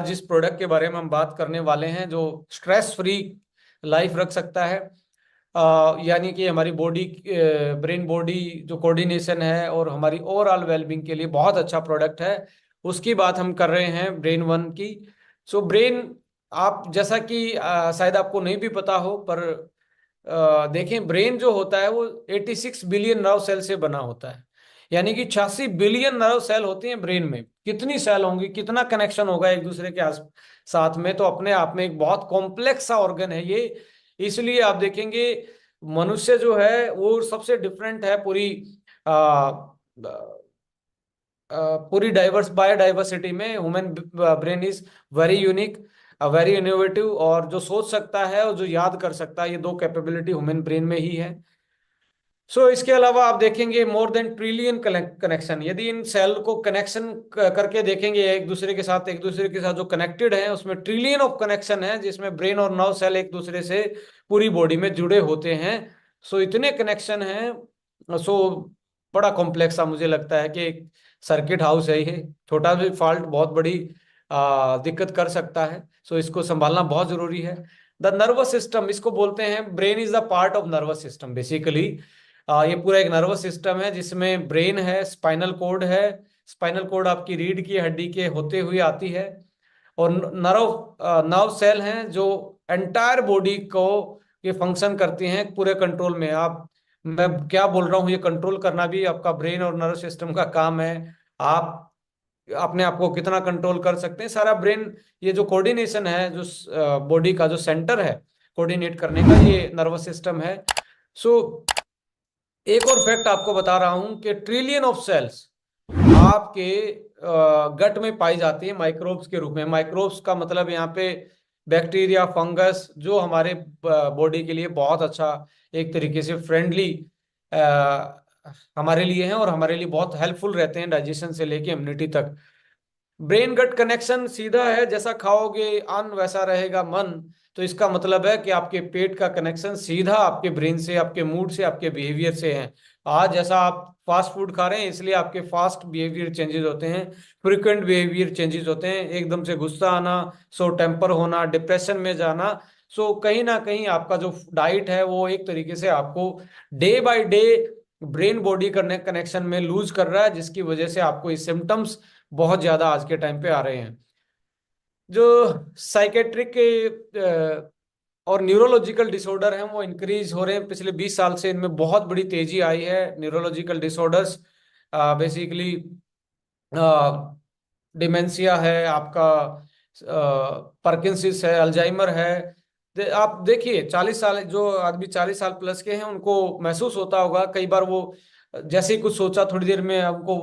जिस प्रोडक्ट के बारे में हम बात करने वाले हैं जो स्ट्रेस फ्री लाइफ रख सकता है, यानी कि हमारी बॉडी, ब्रेन बॉडी जो कोऑर्डिनेशन है और हमारी ओवरऑल वेलबींग के लिए बहुत अच्छा प्रोडक्ट है, उसकी बात हम कर रहे हैं, ब्रेन वन की। सो ब्रेन, आप जैसा कि शायद आपको नहीं भी पता हो, पर देखें, ब्रेन जो होता है वो 86 बिलियन नर्व सेल से बना होता है। यानी कि 86 बिलियन नर्व सेल होते हैं ब्रेन में। कितनी सेल होंगी, कितना कनेक्शन होगा एक दूसरे के आस साथ में, तो अपने आप में एक बहुत कॉम्प्लेक्स सा ऑर्गन है ये। इसलिए आप देखेंगे मनुष्य जो है वो सबसे डिफरेंट है पूरी आ, पूरी डाइवर्स बायोडाइवर्सिटी में। Human brain is very unique, very innovative, और जो सोच सकता है और जो याद कर सकता है, ये दो कैपेबिलिटी ह्यूमन ब्रेन में ही है। इसके अलावा आप देखेंगे मोर देन ट्रिलियन कनेक्शन। यदि इन सेल को कनेक्शन करके देखेंगे एक दूसरे के साथ जो कनेक्टेड है, उसमें ट्रिलियन ऑफ कनेक्शन है, जिसमें ब्रेन और नर्व सेल एक दूसरे से पूरी बॉडी में जुड़े होते हैं। इतने कनेक्शन हैं। बड़ा कॉम्प्लेक्स सा मुझे लगता है कि एक सर्किट हाउस है ये। छोटा भी फॉल्ट बहुत बड़ी दिक्कत कर सकता है। इसको संभालना बहुत जरूरी है। द नर्वस सिस्टम, इसको बोलते हैं, brain is the part of nervous system basically. ये पूरा एक नर्वस सिस्टम है जिसमें ब्रेन है, स्पाइनल कोड है। स्पाइनल कोड आपकी रीढ़ की हड्डी के होते हुए आती है, और नर्व सेल हैं जो एंटायर बॉडी को ये फंक्शन करती हैं पूरे कंट्रोल में। आप, मैं क्या बोल रहा हूँ, ये कंट्रोल करना भी आपका ब्रेन और नर्व सिस्टम का काम है। आप अपने आप को कितना कंट्रोल कर सकते हैं, सारा ब्रेन, ये जो कोऑर्डिनेशन है, जो बॉडी का जो सेंटर है कोऑर्डिनेट करने का, ये नर्वस सिस्टम है। सो एक और फैक्ट आपको बता रहा हूं कि ट्रिलियन ऑफ सेल्स आपके गट में पाई जाती है माइक्रोब्स के रूप में। माइक्रोब्स का मतलब यहाँ पे बैक्टीरिया, फंगस, जो हमारे बॉडी के लिए बहुत अच्छा, एक तरीके से फ्रेंडली हमारे लिए हैं, और हमारे लिए बहुत हेल्पफुल रहते हैं डाइजेशन से लेके इम्यूनिटी तक। ब्रेन गट कनेक्शन सीधा है, जैसा खाओगे अन्न वैसा रहेगा मन। इसका मतलब है कि आपके पेट का कनेक्शन सीधा आपके ब्रेन से, आपके मूड से, आपके बिहेवियर से है। आज जैसा आप फास्ट फूड खा रहे हैं, इसलिए आपके फास्ट बिहेवियर चेंजेस होते हैं, फ्रिक्वेंट बिहेवियर चेंजेस होते हैं, एकदम से गुस्सा आना, टेम्पर होना, डिप्रेशन में जाना। कहीं ना कहीं आपका जो डाइट है वो एक तरीके से आपको day by day brain body connection में लूज कर रहा है, जिसकी वजह से आपको ये सिम्टम्स बहुत ज्यादा आज के टाइम पे आ रहे हैं। जो साइकेट्रिक के और न्यूरोलॉजिकल डिसऑर्डर हैं वो इंक्रीज हो रहे हैं पिछले 20 साल से। इनमें बहुत बड़ी तेजी आई है। न्यूरोलॉजिकल डिसऑर्डर्स बेसिकली डिमेंशिया है आपका, पार्किंसंस है, अल्जाइमर है। आप देखिए 40 साल, जो आदमी 40 साल प्लस के हैं, उनको महसूस होता होगा कई बार, वो जैसे ही कुछ सोचा थोड़ी देर में उनको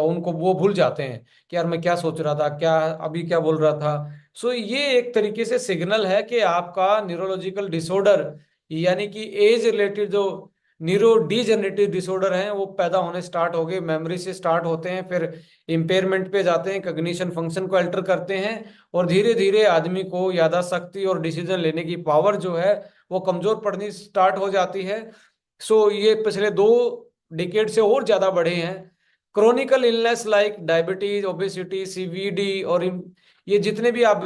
उनको वो भूल जाते हैं कि यार मैं क्या सोच रहा था, क्या अभी क्या बोल रहा था। ये एक तरीके से सिग्नल है कि आपका न्यूरोलॉजिकल डिसऑर्डर, यानी कि एज रिलेटेड जो न्यूरो डीजेनरेटिव डिसऑर्डर हैं, वो पैदा होने स्टार्ट हो गए। मेमोरी से स्टार्ट होते हैं, फिर इम्पेयरमेंट पे जाते हैं, कग्निशन फंक्शन को अल्टर करते हैं, और धीरे धीरे आदमी को याददाश्त और डिसीजन लेने की पावर जो है वो कमजोर पड़नी स्टार्ट हो जाती है। ये पिछले 2 डिकेड से और ज्यादा बढ़े हैं। Chronicle illness like diabetes, obesity, CVD, और ये जितने भी आप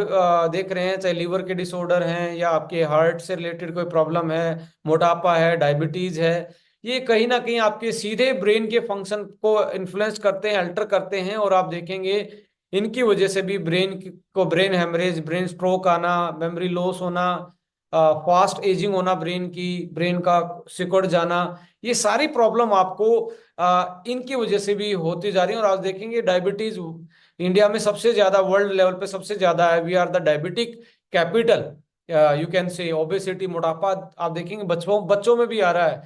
देख रहे हैं, चाहे लीवर के डिसऑर्डर हैं या आपके हार्ट से रिलेटेड कोई प्रॉब्लम है, मोटापा है, डायबिटीज है, ये कहीं ना कहीं आपके सीधे ब्रेन के फंक्शन को इन्फ्लुएंस करते हैं, अल्टर करते हैं। और आप देखेंगे इनकी वजह से भी ब्रेन हेमरेज, ब्रेन स्ट्रोक आना, मेमोरी लॉस होना, फास्ट एजिंग होना, ब्रेन का सिकुड़ जाना, ये सारी प्रॉब्लम आपको इनकी वजह से भी होती जा रही है। और आप देखेंगे डायबिटीज इंडिया में सबसे ज्यादा, वर्ल्ड लेवल पे सबसे ज्यादा है। We are the diabetic capital, you can say. Obesity, मोटापा, आप देखेंगे बच्चों बच्चों में भी आ रहा है।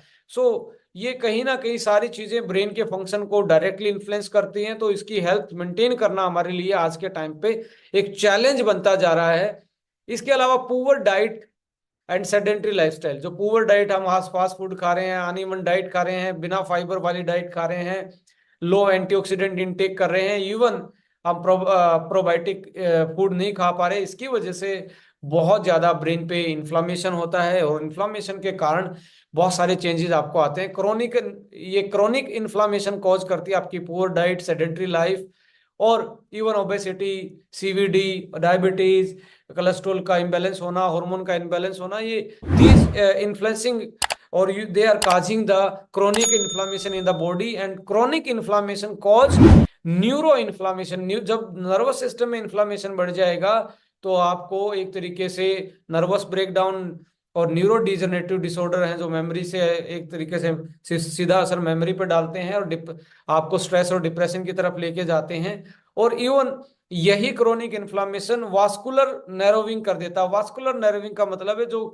ये कहीं ना कहीं सारी चीजें ब्रेन के फंक्शन को डायरेक्टली इन्फ्लुएंस करती हैं। इसकी हेल्थ मेंटेन करना हमारे लिए आज के टाइम पे एक चैलेंज बनता जा रहा है। इसके अलावा poor diet and sedentary lifestyle, जो पुअर डाइट, हम आज फास्ट फूड खा रहे हैं, अनइवन डाइट खा रहे हैं, बिना फाइबर वाली डाइट खा रहे हैं, लो एंटीऑक्सीडेंट इनटेक कर रहे हैं, इवन हम प्रोबायोटिक फूड नहीं खा पा रहे, इसकी वजह से बहुत ज्यादा ब्रेन पे इन्फ्लामेशन होता है, और इन्फ्लामेशन के कारण बहुत सारे चेंजेस आपको आते हैं। क्रोनिक, ये क्रोनिक इन्फ्लामेशन कॉज करती है आपकी पुअर डाइट, सेडेंट्री लाइफ, और even obesity, CVD, diabetes, cholesterol का इम्बैलेंस होना, हार्मोन का इम्बैलेंस होना, ये दीज इन्फ्लुएंसिंग और they are causing the chronic inflammation in the body, and chronic inflammation cause neuro inflammation. जब नर्वस सिस्टम में inflammation बढ़ जाएगा तो आपको एक तरीके से नर्वस ब्रेकडाउन और न्यूरो डिजनरेटिव डिसऑर्डर हैं जो मेमोरी से एक तरीके से सीधा असर मेमोरी पर डालते हैं और आपको स्ट्रेस और डिप्रेशन की तरफ लेके जाते हैं। और इवन यही क्रोनिक इन्फ्लामेशन वास्कुलर नैरोविंग कर देता है। वास्कुलर नैरोविंग का मतलब है जो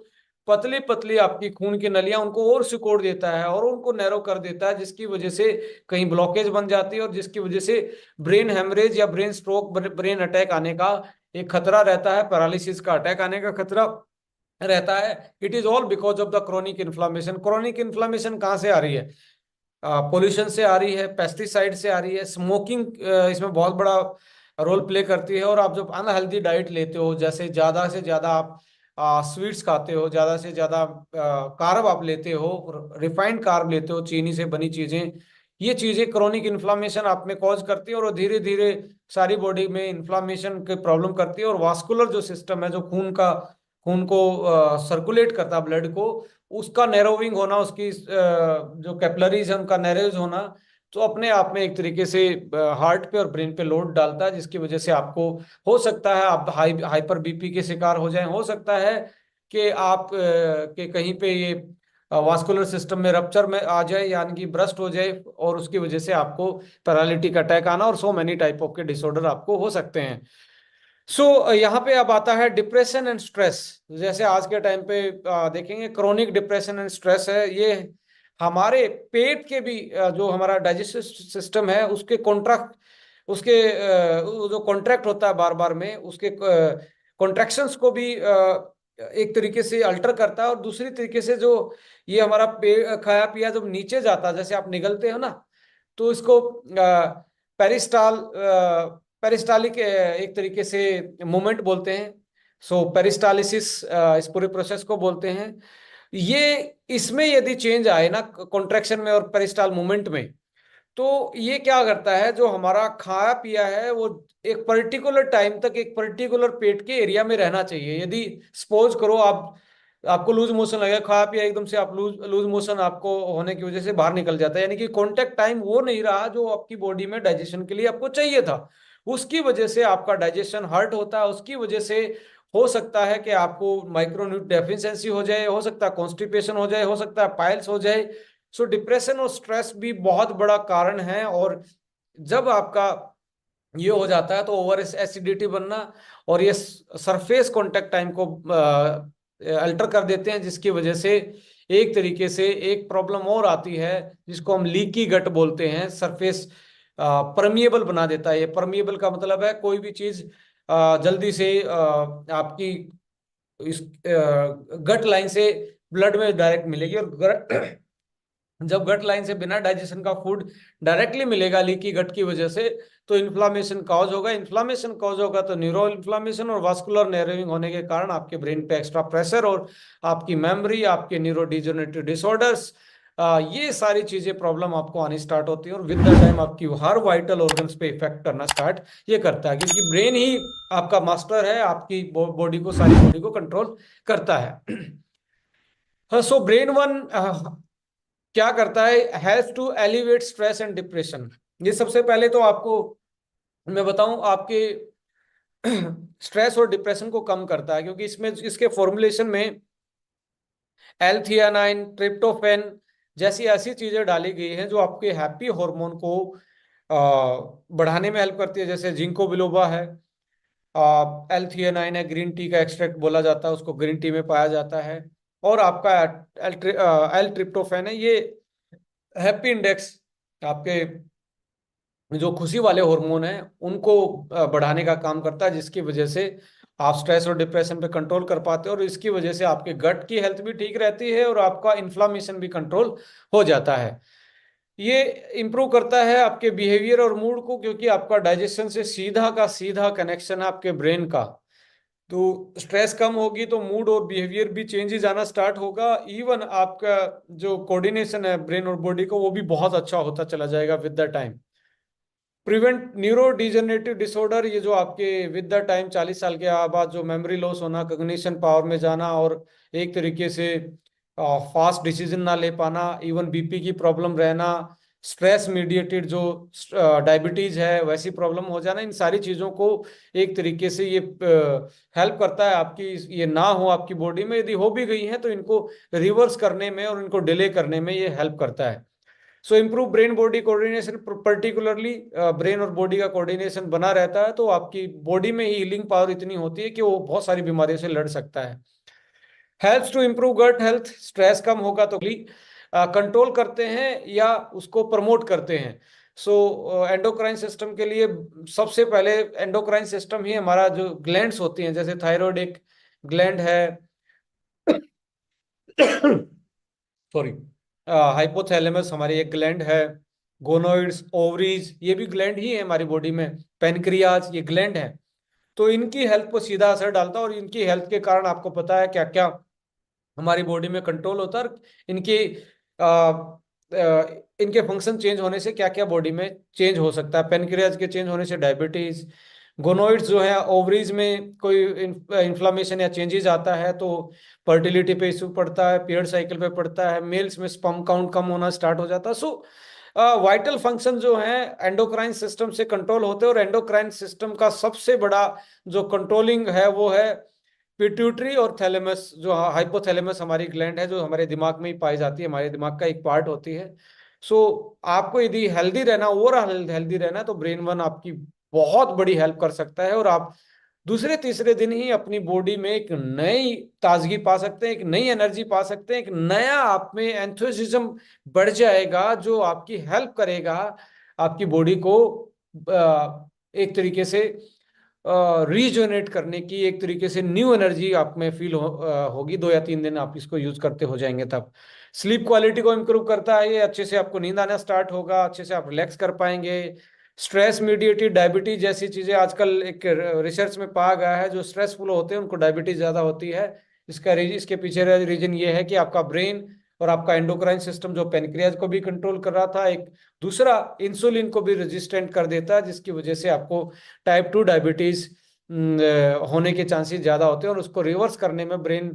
पतली पतली आपकी खून की नलियां उनको और सिकोड़ देता है और उनको नैरो कर देता है, जिसकी वजह से कहीं ब्लॉकेज बन जाती है और जिसकी वजह से ब्रेन हेमरेज या ब्रेन स्ट्रोक, ब्रेन अटैक आने का एक खतरा रहता है, पैरालिसिस का अटैक आने का खतरा रहता है। It is all because of the chronic inflammation. Chronic inflammation कहाँ से आ रही है? पोल्यूशन से आ रही है, पेस्टिसाइड से आ रही है, स्मोकिंग इसमें बहुत बड़ा रोल प्ले करती है। और आप जब अनहेल्दी डाइट लेते हो, जैसे ज्यादा से ज्यादा आप स्वीट्स खाते हो, ज्यादा से ज्यादा कार्ब आप लेते हो, रिफाइंड कार्ब लेते हो, चीनी से बनी चीजें, ये चीजें क्रोनिक इन्फ्लामेशन आप में कॉज करती है और धीरे धीरे सारी बॉडी में इन्फ्लामेशन की प्रॉब्लम करती है। और वास्कुलर जो सिस्टम है, जो खून को सर्कुलेट करता है, ब्लड को, उसका नैरोविंग होना, उसकी जो कैपिलरीज है उनका नैरोज होना, तो अपने आप में एक तरीके से हार्ट पे और ब्रेन पे लोड डालता है, जिसकी वजह से आपको हो सकता है आप हाइपर बीपी के शिकार हो जाएं, हो सकता है कि आप के कहीं पे ये वास्कुलर सिस्टम में रप्चर में आ जाए, यानी कि ब्रस्ट हो जाए, और उसकी वजह से आपको पैरालिटिक अटैक आना और सो मेनी टाइप ऑफ के डिसऑर्डर आपको हो सकते हैं। यहाँ पे अब आता है डिप्रेशन एंड स्ट्रेस। जैसे आज के टाइम पे देखेंगे क्रोनिक डिप्रेशन एंड स्ट्रेस है, ये हमारे पेट के भी जो हमारा डाइजेस्टिव सिस्टम है उसके कॉन्ट्रैक्ट, उसके जो कॉन्ट्रैक्ट होता है बार बार में, उसके कॉन्ट्रैक्शंस को भी एक तरीके से अल्टर करता है। और दूसरी तरीके से जो ये हमारा खाया पिया जब नीचे जाता है, जैसे आप निगलते हो ना, तो इसको पेरिस्टाल पेरिस्टालिक एक तरीके से मूवमेंट बोलते हैं। सो पेरिस्टालिसिस इस पूरे प्रोसेस को बोलते हैं। ये इसमें यदि चेंज आए ना कॉन्ट्रैक्शन में और पेरिस्टाल मूवमेंट में, तो ये क्या करता है, जो हमारा खाया पिया है वो एक पर्टिकुलर टाइम तक एक पर्टिकुलर पेट के एरिया में रहना चाहिए। यदि सपोज करो आपको लूज मोशन लगेगा, खाया पिया एकदम से आप लूज लूज मोशन आपको होने की वजह से बाहर निकल जाता है, यानी कि कांटेक्ट टाइम वो नहीं रहा जो आपकी बॉडी में डाइजेशन के लिए आपको चाहिए था, उसकी वजह से आपका डाइजेशन हर्ट होता है। उसकी वजह से हो सकता है कि आपको माइक्रोन्यूट्रिएंट डेफिशिएंसी हो जाए, हो सकता है कॉन्स्टिपेशन हो जाए, हो सकता है पाइल्स हो जाए। सो डिप्रेशन और स्ट्रेस भी बहुत बड़ा कारण है। और जब आपका ये हो जाता है तो ओवर एसिडिटी बनना और ये सरफेस कांटेक्ट टाइम को अल्टर कर देते हैं, जिसकी वजह से एक तरीके से एक प्रॉब्लम और आती है जिसको हम लीकी गट बोलते हैं। सरफेस परमिएबल बना देता है। ये परमिएबल का मतलब है कोई भी चीज जल्दी से आपकी इस गट लाइन से ब्लड में डायरेक्ट मिलेगी, और जब गट लाइन से बिना डाइजेशन का फूड डायरेक्टली मिलेगा लीकी गट की वजह से, तो इन्फ्लामेशन कॉज होगा। इन्फ्लामेशन कॉज होगा तो न्यूरो इन्फ्लामेशन और वास्कुलर नैरोइंग होने के कारण आपके ब्रेन पे एक्स्ट्रा प्रेशर और आपकी मेमोरी, आपके न्यूरो डिजनरेटिव डिसऑर्डर्स, ये सारी चीजें प्रॉब्लम आपको आनी स्टार्ट होती है। और विद द टाइम आपकी हर वाइटल ऑर्गन्स पे इफेक्ट करना स्टार्ट ये करता है, क्योंकि ब्रेन ही आपका मास्टर है, आपकी बॉडी को, सारी बॉडी को कंट्रोल करता है। हाँ, सो ब्रेन वन क्या करता है, has to elevate stress and depression. ये सबसे पहले तो आपको मैं बताऊं, आपके स्ट्रेस और डिप्रेशन को कम करता है, क्योंकि इसमें इसके फॉर्मुलेशन में एल-थियानाइन, ट्रिप्टोफैन जैसी ऐसी चीजें डाली गई हैं जो आपके हैप्पी हार्मोन को बढ़ाने में हेल्प करती है। जैसे जिंको बिलोबा है, एल-थियानाइन है, ग्रीन टी का एक्सट्रैक्ट बोला जाता है उसको, ग्रीन टी में पाया जाता है। और आपका एल ट्रिप्टोफैन है, ये हैप्पी इंडेक्स, आपके जो खुशी वाले हार्मोन हैं उनको बढ़ाने का काम करता है, जिसकी वजह से आप स्ट्रेस और डिप्रेशन पे कंट्रोल कर पाते हो। और इसकी वजह से आपके गट की हेल्थ भी ठीक रहती है और आपका इन्फ्लामेशन भी कंट्रोल हो जाता है। ये इंप्रूव करता है आपके बिहेवियर और मूड को, क्योंकि आपका डाइजेशन से सीधा का सीधा कनेक्शन है आपके ब्रेन का। तो स्ट्रेस कम होगी तो मूड और बिहेवियर भी चेंजेस आना स्टार्ट होगा। इवन आपका जो कोऑर्डिनेशन है ब्रेन और बॉडी को, वो भी बहुत अच्छा होता चला जाएगा with the time. Prevent neuro degenerative disorder, ये जो आपके विद द टाइम 40 साल के बाद जो मेमोरी लॉस होना, कॉग्निशन पावर में जाना, और एक तरीके से फास्ट डिसीजन ना ले पाना, इवन बीपी की प्रॉब्लम रहना, स्ट्रेस मीडिएटेड जो डायबिटीज है वैसी प्रॉब्लम हो जाना, इन सारी चीजों को एक तरीके से ये हेल्प करता है आपकी, ये ना हो आपकी बॉडी में, यदि हो भी गई है तो इनको रिवर्स करने में और इनको डिले करने में ये हेल्प करता है। So improve brain body coordination, particularly brain और बॉडी का कोऑर्डिनेशन बना रहता है, तो आपकी बॉडी में ही हीलिंग पावर इतनी होती है कि वो बहुत सारी बीमारियों से लड़ सकता है। Helps to improve gut health, stress कम होगा तो कंट्रोल करते हैं या उसको प्रमोट करते हैं। सो एंडोक्राइन सिस्टम के लिए सबसे पहले एंडोक्राइन सिस्टम ही हमारा जो ग्लैंड्स होती हैं, जैसे थायराइड एक ग्लैंड है, सॉरी, हाइपोथैलेमस हमारी एक ग्लैंड है, गोनोइड्स, ओवरीज ये भी ग्लैंड ही है हमारी बॉडी में, पेनक्रियाज ये ग्लैंड है। तो इनकी हेल्थ पर सीधा असर डालता है, और इनकी हेल्थ के कारण आपको पता है क्या क्या हमारी बॉडी में कंट्रोल होता है, और इनके आ, आ, इनके फंक्शन चेंज होने से क्या क्या बॉडी में चेंज हो सकता है। पेनक्रियाज के चेंज होने से डायबिटीज, गोनोइड्स जो है ओवरीज में कोई इन्फ्लामेशन या चेंजेस आता है तो फर्टिलिटी पे इशू पड़ता है, पीरियड साइकिल पे पड़ता है, मेल्स में स्पर्म काउंट कम होना स्टार्ट हो जाता है। सो वाइटल फंक्शन जो है एंडोक्राइन सिस्टम से कंट्रोल होते हैं, और एंडोक्राइन सिस्टम का सबसे बड़ा जो कंट्रोलिंग है वो है पिट्यूटरी और थैलेमस, जो हाइपोथैलेमस हमारी ग्लैंड है, जो हमारे दिमाग में ही पाई जाती है, हमारे दिमाग का एक पार्ट होती है। सो आपको यदि हेल्दी रहना, ओवरऑल हेल्दी रहना है, तो ब्रेन वन आपकी बहुत बड़ी हेल्प कर सकता है, और आप दूसरे तीसरे दिन ही अपनी बॉडी में एक नई ताजगी पा सकते हैं, एक नई एनर्जी पा सकते हैं, एक नया आप में एंथुसिज्म बढ़ जाएगा, जो आपकी हेल्प करेगा आपकी बॉडी को एक तरीके से रीजनरेट करने की, एक तरीके से न्यू एनर्जी आप में फील होगी। 2 या 3 दिन आप इसको यूज करते हो जाएंगे तब। स्लीप क्वालिटी को इम्प्रूव करता है ये, अच्छे से आपको नींद आना स्टार्ट होगा, अच्छे से आप रिलैक्स कर पाएंगे। स्ट्रेस मीडिएटेड डायबिटीज जैसी चीजें आजकल एक रिसर्च में पाया गया है, जो स्ट्रेसफुल होते हैं उनको डायबिटीज ज्यादा होती है। इसके पीछे रीजन ये है कि आपका ब्रेन और आपका एंडोक्राइन सिस्टम जो पेनक्रियाज को भी कंट्रोल कर रहा था, एक दूसरा इंसुलिन को भी रेजिस्टेंट कर देता है, जिसकी वजह से आपको टाइप 2 डायबिटीज होने के चांसेस ज्यादा होते हैं। और उसको रिवर्स करने में ब्रेन,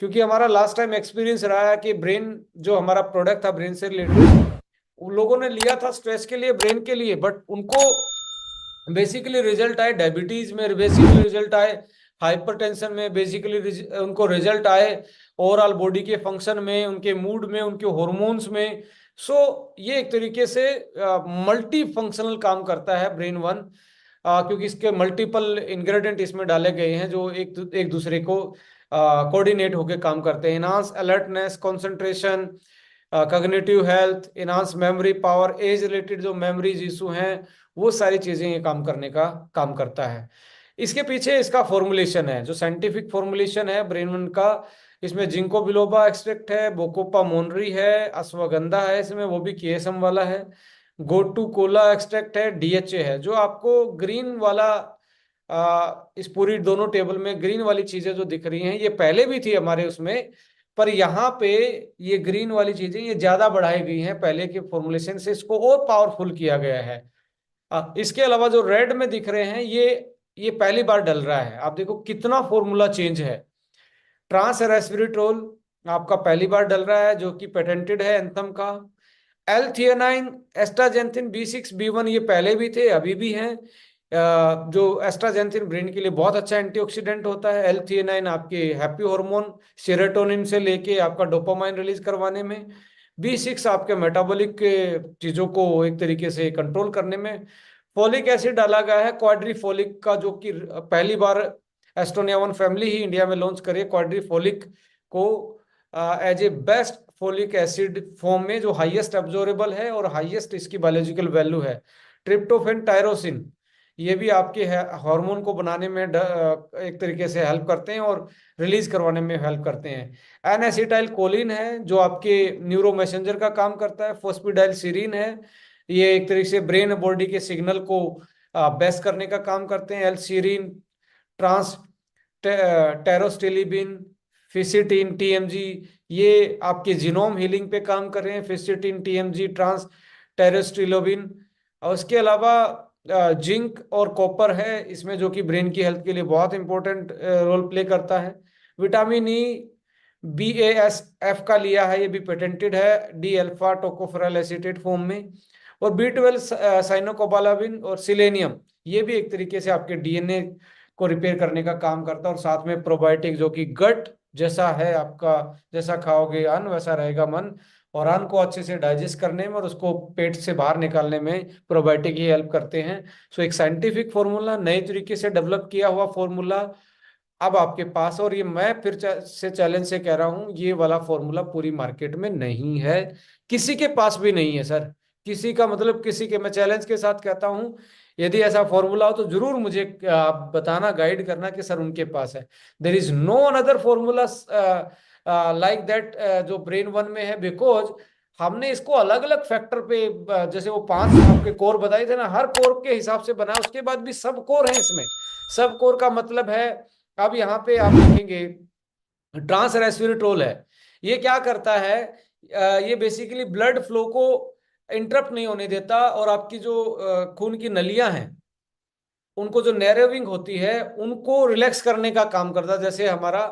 क्योंकि हमारा लास्ट टाइम एक्सपीरियंस रहा है कि ब्रेन जो हमारा प्रोडक्ट था ब्रेन से रिलेटेड, उन लोगों ने लिया था स्ट्रेस के लिए, ब्रेन के लिए, बट उनको बेसिकली रिजल्ट आए डायबिटीज में, बेसिकली रिजल्ट आए हाइपरटेंशन में, बेसिकली उनको रिजल्ट आए ओवरऑल बॉडी के फंक्शन में, उनके मूड में, उनके हॉर्मोन्स में। सो ये एक तरीके से मल्टी फंक्शनल काम करता है ब्रेन वन, क्योंकि इसके मल्टीपल इंग्रेडिएंट इसमें डाले गए हैं जो एक दूसरे को कोऑर्डिनेट होकर काम करते हैं। Enhance alertness, concentration, cognitive health, enhance memory power, age related जो मेमोरीज इशू हैं, वो सारी चीजें ये काम करने का काम करता है। इसके पीछे इसका फॉर्मुलेशन है, जो साइंटिफिक फॉर्मुलेशन है ब्रेन वन का, इसमें जिंको बिलोबा एक्सट्रैक्ट है, बोकोपा मोनरी है, अश्वगंधा है इसमें, वो भी केएसएम वाला है, गोटू कोला एक्सट्रैक्ट है, डीएचए है। जो आपको ग्रीन वाला इस पूरी दोनों टेबल में ग्रीन वाली चीजें जो दिख रही हैं, ये पहले भी थी हमारे उसमें, पर यहाँ पे ये ग्रीन वाली चीजें ये ज्यादा बढ़ाई गई हैं पहले के फॉर्मुलेशन से, इसको और पावरफुल किया गया है। इसके अलावा जो रेड में दिख रहे हैं ये पहली बार डल रहा है। आप देखो कितना फॉर्मूला चेंज है। ट्रांस रेस्वेराट्रोल आपका पहली बार डल रहा है, जो कि पेटेंटेड है एंथम का। एल थियानाइन, एस्ट्राजेंथिन, B6 B1 ये पहले भी थे, अभी भी हैं। जो एस्ट्राजेंथिन ब्रेन के लिए बहुत अच्छा एंटीऑक्सीडेंट होता है। एल थियानाइन आपके हैप्पी हार्मोन सेरोटोनिन से लेके आपका डोपामाइन रिलीज करवाने में। B6 आपके मेटाबॉलिक चीजों को एक तरीके से कंट्रोल करने में। फोलिक एसिड डाला गया है क्वाड्रीफोलिक का, जो कि पहली बार एस्टोनिया वन फैमिली ही इंडिया में लॉन्च करे क्वाड्रीफोलिक को as a best folic acid form में, जो हाईएस्ट एब्जॉर्बेबल है और हाईएस्ट इसकी बायोलॉजिकल वैल्यू है। ट्रिप्टोफेन, टायरोसिन ये भी आपके हार्मोन को बनाने में एक तरीके से हेल्प करते हैं और रिलीज करवाने में हेल्प करते हैं। एन एसिटाइल कोलिन है जो आपके न्यूरो मैसेंजर का काम करता है। फोस्फिडाइल सीरीन है, ये एक तरीके से ब्रेन बॉडी के सिग्नल को बेस्ट करने का काम करते हैं। एल सीरीन, ट्रांस टेरोस्टेलिबिन, फिसिटीन, टीएमजी ये आपके जीनोम हीलिंग पे काम कर रहे हैं। फिसिटीन, टीएमजी, ट्रांस टेरोस्टेलिबिन। और उसके अलावा जिंक और कॉपर है इसमें, जो कि ब्रेन की हेल्थ के लिए बहुत इंपॉर्टेंट रोल प्ले करता है। विटामिन ई BASF का लिया है, ये भी पेटेंटेड है, D alpha tocopherol acetate form में। और B12 साइनोकोबालामिन और सिलेनियम, ये भी एक तरीके से आपके DNA को रिपेयर करने का काम करता है। और साथ में प्रोबायोटिक, जो कि गट जैसा है आपका, जैसा खाओगे अन्न वैसा रहेगा मन, और अन्न को अच्छे से डाइजेस्ट करने में और उसको पेट से बाहर निकालने में प्रोबायोटिक ही हेल्प करते हैं। सो एक साइंटिफिक फॉर्मूला, नए तरीके से डेवलप किया हुआ फॉर्मूला अब आपके पास। और ये मैं फिर से चैलेंज से कह रहा हूं, ये वाला फॉर्मूला पूरी मार्केट में नहीं है, किसी के पास भी नहीं है सर। किसी का मतलब किसी के, मैं चैलेंज के साथ कहता हूं, यदि ऐसा फॉर्मूला हो तो जरूर मुझे आप बताना, गाइड करना कि सर उनके पास है। There is no another formula like that जो ब्रेन वन में है, बिकॉज हमने इसको अलग अलग फैक्टर पे जैसे वो 5 आपके कोर बताए थे ना, हर कोर के हिसाब से बना, उसके बाद भी सब कोर है इसमें। सब कोर का मतलब है, अब यहाँ पे आप देखेंगे ट्रांस रेस्पिरेट्रोल है। ये क्या करता है, ये बेसिकली ब्लड फ्लो को इंटरप्ट नहीं होने देता, और आपकी जो खून की नलियां हैं उनको जो नैरोविंग होती है उनको रिलैक्स करने का काम करता है। जैसे हमारा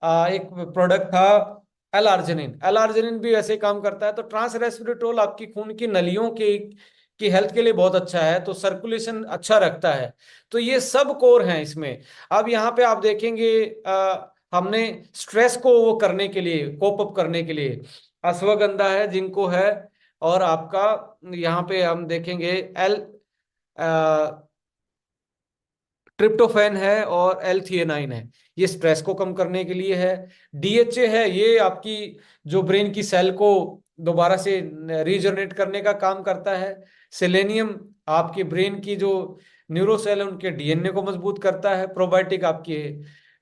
एक प्रोडक्ट था एल आर्जिनिन भी वैसे ही काम करता है। तो ट्रांस रेस्पिरेट्रोल आपकी खून की नलियों की हेल्थ के लिए बहुत अच्छा है, तो सर्कुलेशन अच्छा रखता है। तो ये सब कोर हैं इसमें। अब यहाँ पे आप देखेंगे हमने स्ट्रेस को वो करने के लिए, कोप अप करने के लिए अश्वगंधा है, जिनको है, और आपका यहाँ पे हम देखेंगे एल ट्रिप्टोफैन है और L-थियोनाइन है, ये स्ट्रेस को कम करने के लिए है। DHA है, ये आपकी जो ब्रेन की सेल को दोबारा से रीजनरेट करने का काम करता है। सेलेनियम आपकी ब्रेन की जो न्यूरो सेल है उनके DNA को मजबूत करता है। प्रोबायोटिक आपकी,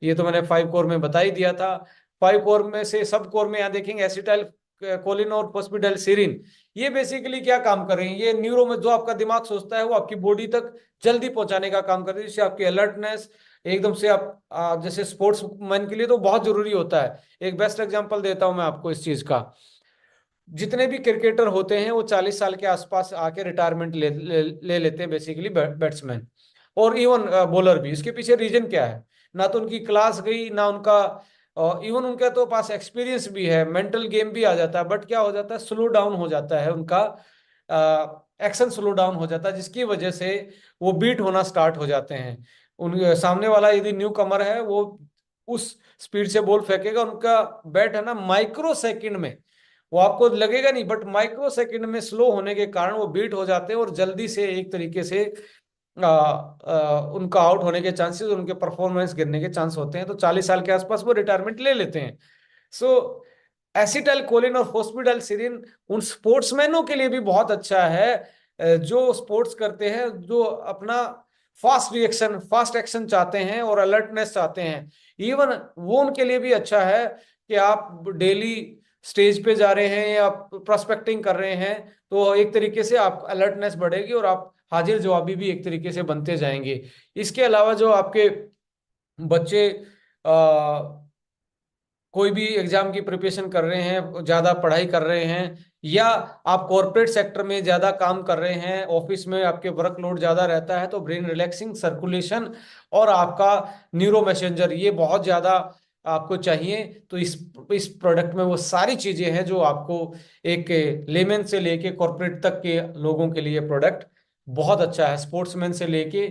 ये तो मैंने 5 कोर में बता ही दिया था। 5 कोर में से सब कोर में यहाँ देखेंगे एसिटाइल कोलिन और फॉस्फेटाइलसिरिन, ये बेसिकली क्या काम कर रहे हैं, ये न्यूरो में जो आपका दिमाग सोचता है वो आपकी बॉडी तक जल्दी पहुंचाने का काम करती है, जिससे आपकी अलर्टनेस एकदम से आप जैसे स्पोर्ट्स मैन के लिए तो बहुत जरूरी होता है। एक बेस्ट एग्जांपल देता हूं मैं आपको इस चीज का। जितने भी क्रिकेटर होते हैं वो 40 साल के आसपास आके रिटायरमेंट ले लेते हैं, बेसिकली बैट्समैन और इवन बॉलर भी। इसके पीछे रीजन क्या है, ना तो उनकी क्लास गई, ना उनका इवन उनके तो पास एक्सपीरियंस भी है, मेंटल गेम भी आ जाता है, बट क्या हो जाता है, स्लो डाउन हो जाता है उनका, एक्शन स्लो डाउन हो जाता है, जिसकी वजह से वो बीट होना स्टार्ट हो जाते हैं। उन सामने वाला यदि न्यू कमर है, वो उस स्पीड से बॉल फेंकेगा, उनका बैट है ना माइक्रो सेकंड में, वो आपको लगेगा नहीं बट माइक्रो सेकंड में स्लो होने के कारण वो बीट हो जाते हैं, और जल्दी से एक तरीके से उनका आउट होने के चांसेस, उनके परफॉर्मेंस गिरने के चांस होते हैं। तो 40 साल के आसपास वो रिटायरमेंट ले लेते हैं। सो एसिटाइल कोलिन और फॉस्फेटाइलसिरिन उन स्पोर्ट्समैनों के लिए भी बहुत अच्छा है, जो स्पोर्ट्स करते हैं, जो अपना फास्ट रिएक्शन, फास्ट एक्शन चाहते हैं और अलर्टनेस चाहते हैं। इवन वो उनके लिए भी अच्छा है कि आप डेली स्टेज पे जा रहे हैं या प्रोस्पेक्टिंग कर रहे हैं, तो एक तरीके से आप अलर्टनेस बढ़ेगी और आप हाजिर जवाबी भी एक तरीके से बनते जाएंगे। इसके अलावा जो आपके बच्चे कोई भी एग्जाम की प्रिपरेशन कर रहे हैं, ज्यादा पढ़ाई कर रहे हैं, या आप कॉर्पोरेट सेक्टर में ज्यादा काम कर रहे हैं, ऑफिस में आपके वर्कलोड ज्यादा रहता है, तो ब्रेन रिलैक्सिंग सर्कुलेशन और आपका न्यूरो मैसेंजर ये बहुत ज्यादा आपको चाहिए। तो इस प्रोडक्ट में वो सारी चीजें हैं जो आपको एक लेमैन से लेके कॉर्पोरेट तक के लोगों के लिए प्रोडक्ट बहुत अच्छा है। स्पोर्ट्समैन से लेके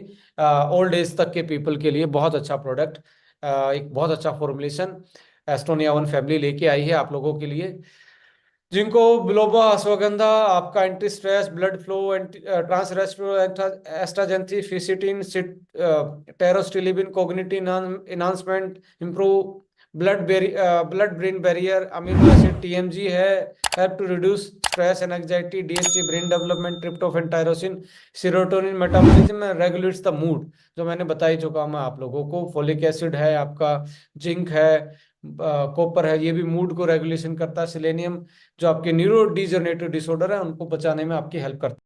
ओल्ड एज तक के पीपल के लिए बहुत अच्छा प्रोडक्ट, एक बहुत अच्छा फॉर्मुलेशन एस्टोनिया वन फैमिली लेके आई है आप लोगों के लिए, जिनको बिलोबा अश्वगंधा आपका anti stress, blood flow, trans astaxanthin, fisetin, pterostilbene, cognitive enhancement, improve blood brain barrier, amino acid TMG है, help to reduce stress and anxiety, DHC brain development, tryptophan, tyrosine, serotonin metabolism, regulates the mood, जो मैंने बता ही चुका मैं आप लोगों को। Folic acid है आपका, जिंक है, कॉपर है, ये भी मूड को रेगुलेशन करता है। सिलेनियम जो आपके न्यूरो डिजनरेटिव डिसऑर्डर है उनको बचाने में आपकी हेल्प करता है।